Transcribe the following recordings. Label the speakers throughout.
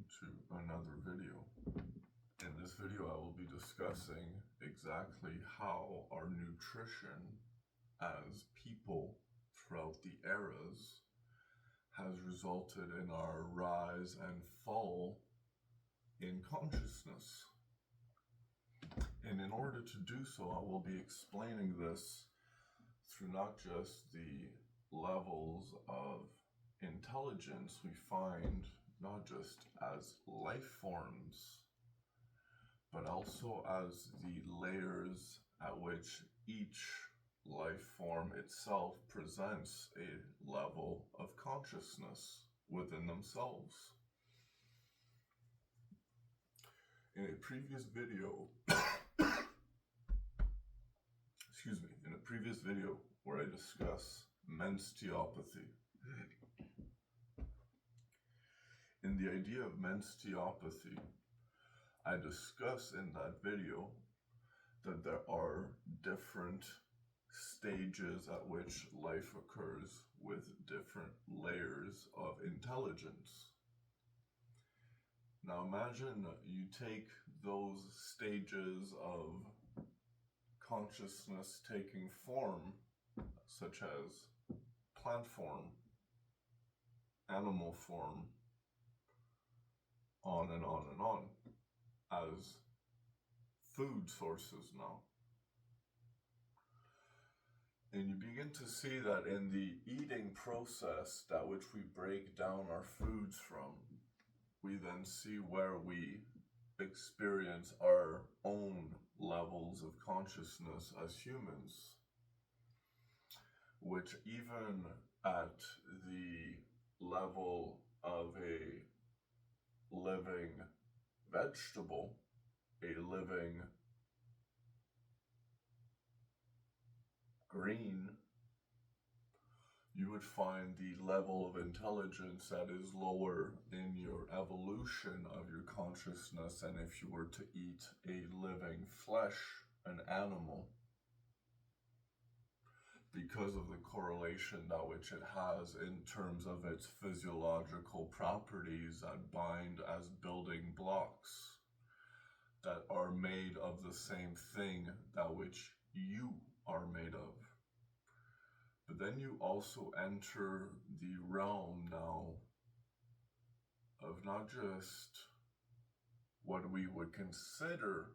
Speaker 1: to another video. In this video, I will be discussing exactly how our nutrition as people throughout the eras has resulted in our rise and fall in consciousness. And in order to do so, I will be explaining this through not just the levels of intelligence we find not just as life forms, but also as the layers at which each life form itself presents a level of consciousness within themselves. In a previous video, in a previous video where I discuss mensteopathy, in the idea of mensteopathy, I discuss in that video that there are different stages at which life occurs with different layers of intelligence. Now imagine you take those stages of consciousness taking form, such as plant form, animal form, on and on and on, as food sources now. And you begin to see that in the eating process, that which we break down our foods from, we then see where we experience our own levels of consciousness as humans, which even at the level of a living vegetable, a living green, you would find the level of intelligence that is lower in your evolution of your consciousness than if you were to eat a living flesh, an animal, because of the correlation that which it has in terms of its physiological properties that bind as building blocks that are made of the same thing that which you are made of. But then you also enter the realm now of not just what we would consider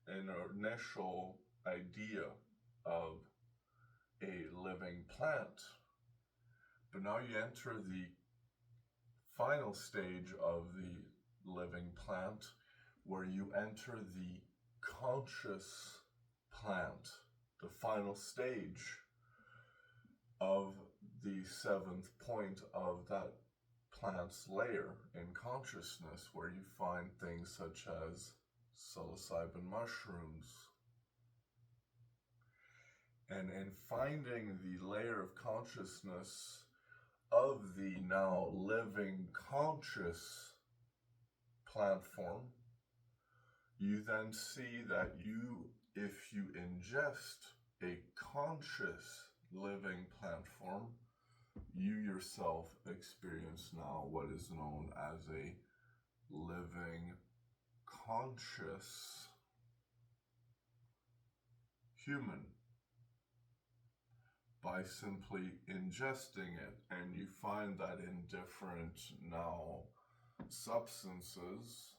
Speaker 1: an initial idea of a living plant, but now you enter the final stage of the living plant where you enter the conscious plant, the final stage of the seventh point of that plant's layer in consciousness, where you find things such as psilocybin mushrooms. And in finding the layer of consciousness of the now living conscious plant form, you then see that if you ingest a conscious living plant form, you yourself experience now what is known as a living conscious human by simply ingesting it. And you find that in different now substances,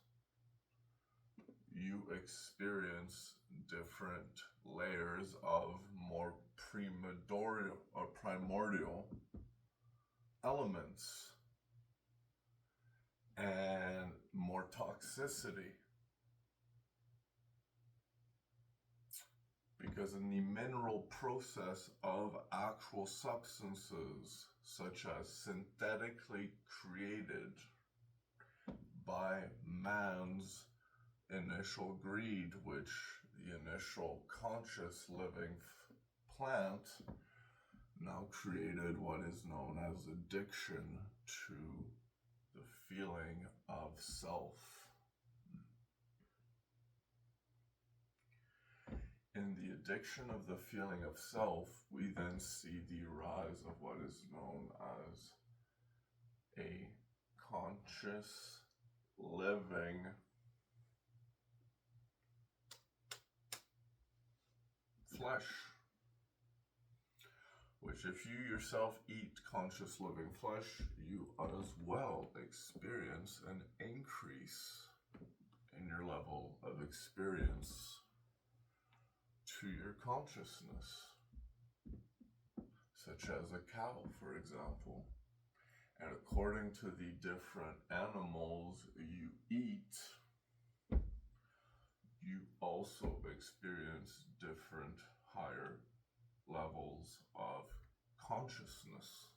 Speaker 1: you experience different layers of more primordial elements and more toxicity. Because in the mineral process of actual substances, such as synthetically created by man's initial greed, which the initial conscious living plant now created what is known as addiction to the feeling of self. In the addiction of the feeling of self, we then see the rise of what is known as a conscious living flesh, which if you yourself eat conscious living flesh, you as well experience an increase in your level of experience to your consciousness, such as a cow, for example. And according to the different animals you eat, you also experience different higher levels of consciousness.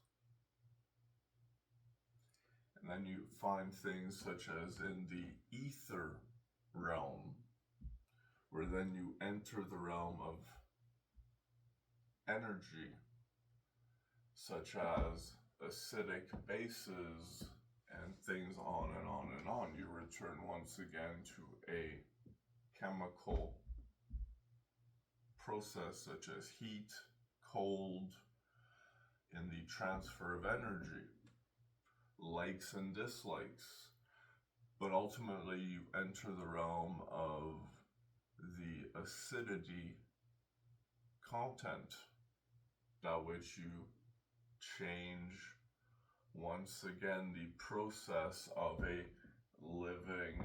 Speaker 1: And then you find things such as in the ether realm, where then you enter the realm of energy, such as acidic bases and things on and on and on. You return once again to a chemical process such as heat, cold, in the transfer of energy, likes and dislikes. But ultimately you enter the realm of the acidity content, that which you change once again the process of a living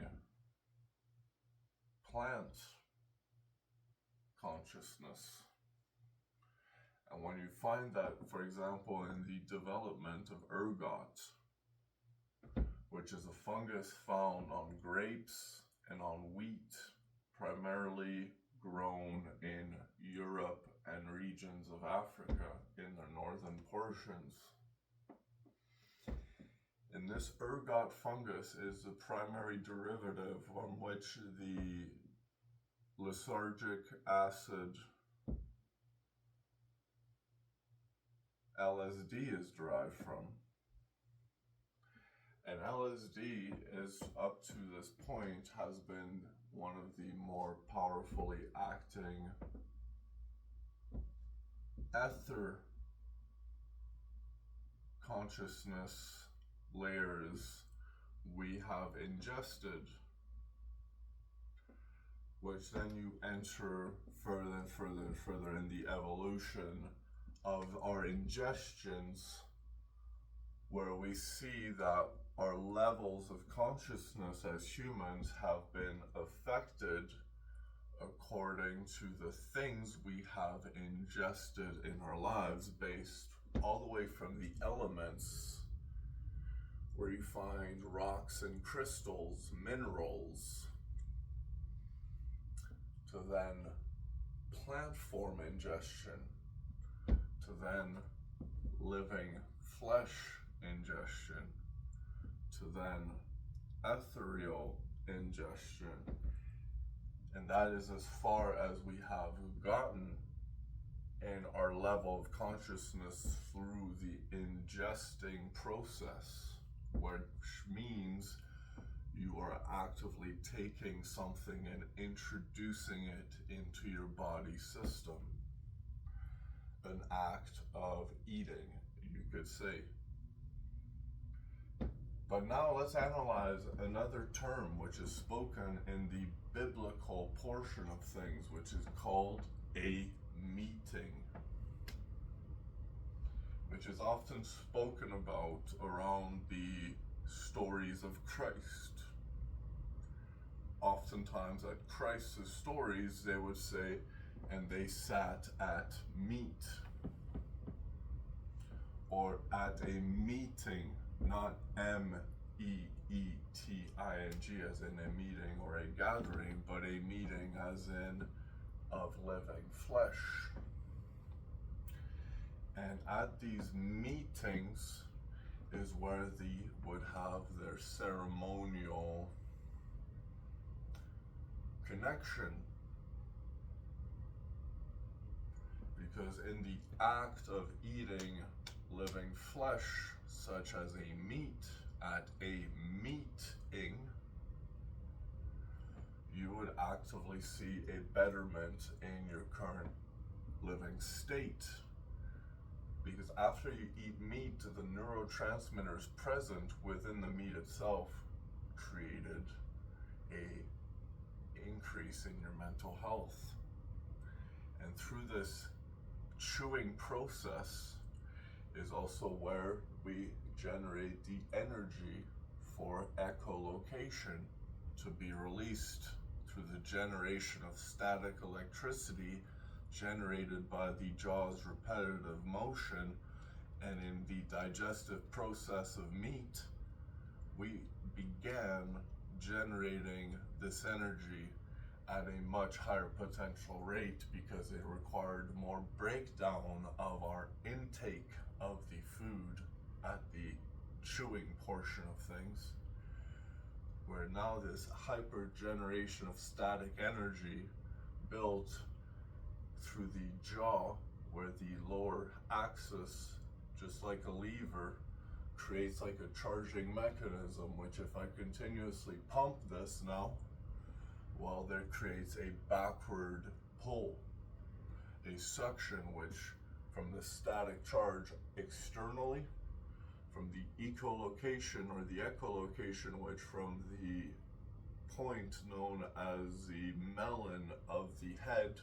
Speaker 1: plant consciousness. And when you find that, for example, in the development of ergot, which is a fungus found on grapes and on wheat, primarily grown in Europe and regions of Africa in the northern portions. And this ergot fungus is the primary derivative on which the lysergic acid LSD is derived from. And LSD is, up to this point, has been one of the more powerfully acting ether consciousness layers we have ingested, which then you enter further and further and further in the evolution of our ingestions, where we see that our levels of consciousness as humans have been affected according to the things we have ingested in our lives, based all the way from the elements, where you find rocks and crystals, minerals, to then plant form ingestion, to then living flesh ingestion, to then ethereal ingestion. And that is as far as we have gotten in our level of consciousness through the ingesting process, which means you are actively taking something and introducing it into your body system. An act of eating, you could say. But now let's analyze another term which is spoken in the biblical portion of things, which is called a meeting, which is often spoken about around the stories of Christ. Oftentimes at Christ's stories, they would say, and they sat at meat, or at a meeting, not MEETING as in a meeting or a gathering, but a meeting as in of living flesh. And at these meetings is where they would have their ceremonial connection. Because in the act of eating living flesh, such as a meat, at a meeting, you would actively see a betterment in your current living state. Because after you eat meat, the neurotransmitters present within the meat itself created a increase in your mental health. And through this chewing process is also where we generate the energy for echolocation to be released through the generation of static electricity generated by the jaw's repetitive motion. And in the digestive process of meat, we began generating this energy at a much higher potential rate because it required more breakdown of our intake of the food at the chewing portion of things, where now this hyper generation of static energy built through the jaw, where the lower axis, just like a lever, creates like a charging mechanism, which if I continuously pump this now, well, there creates a backward pull, a suction, which from the static charge externally, from the echolocation or the echolocation, which from the point known as the melon of the head,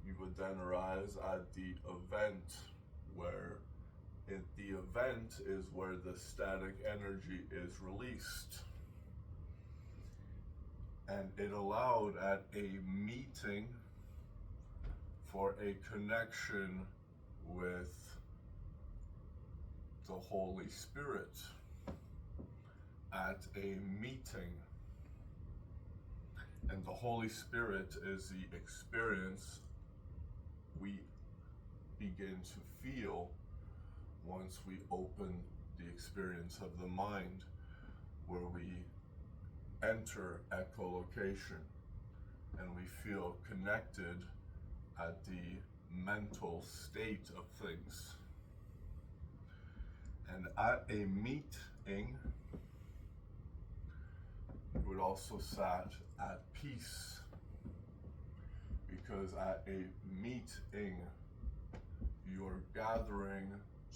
Speaker 1: you would then arise at the event, where the event is where the static energy is released. And it allowed at a meeting for a connection with the Holy Spirit, at a meeting. And the Holy Spirit is the experience we begin to feel once we open the experience of the mind, where we enter echolocation and we feel connected at the mental state of things. And at a meeting, you would also sat at peace, because at a meeting, you're gathering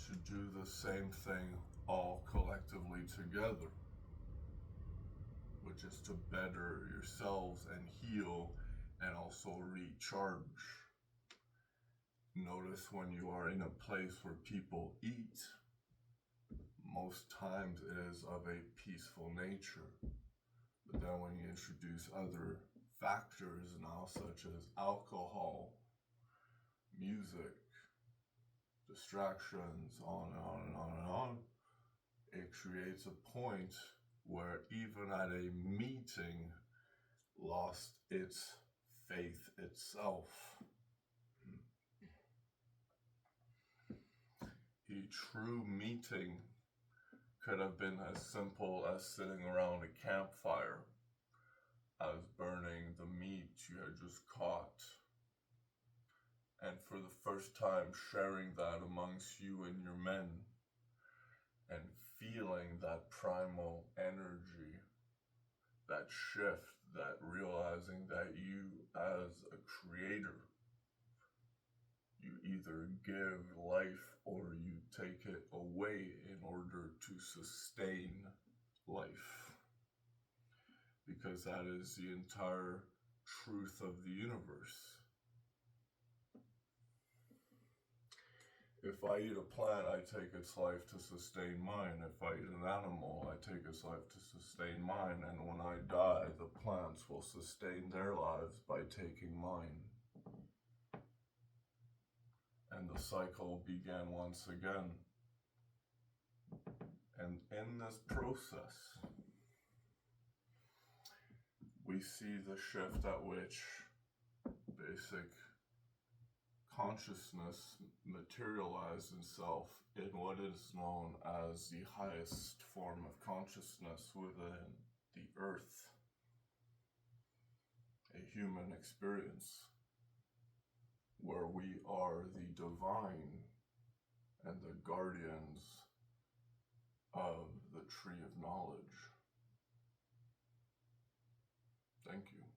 Speaker 1: to do the same thing all collectively together, which is to better yourselves and heal and also recharge. Notice when you are in a place where people eat, most times it is of a peaceful nature. But then when you introduce other factors now, such as alcohol, music, distractions, on and on and on and on, it creates a point where even at a meeting lost its faith itself. A true meeting could have been as simple as sitting around a campfire, as burning the meat you had just caught, and for the first time sharing that amongst you and your men, and feeling that primal energy, that shift, that realizing that you as a creator, you either give life or you take it away in order to sustain life. Because that is the entire truth of the universe. If I eat a plant, I take its life to sustain mine. If I eat an animal, I take its life to sustain mine. And when I die, the plants will sustain their lives by taking mine. And the cycle began once again. And in this process, we see the shift at which basic consciousness materialized itself in what is known as the highest form of consciousness within the earth, a human experience, where we are the divine and the guardians of the tree of knowledge. Thank you.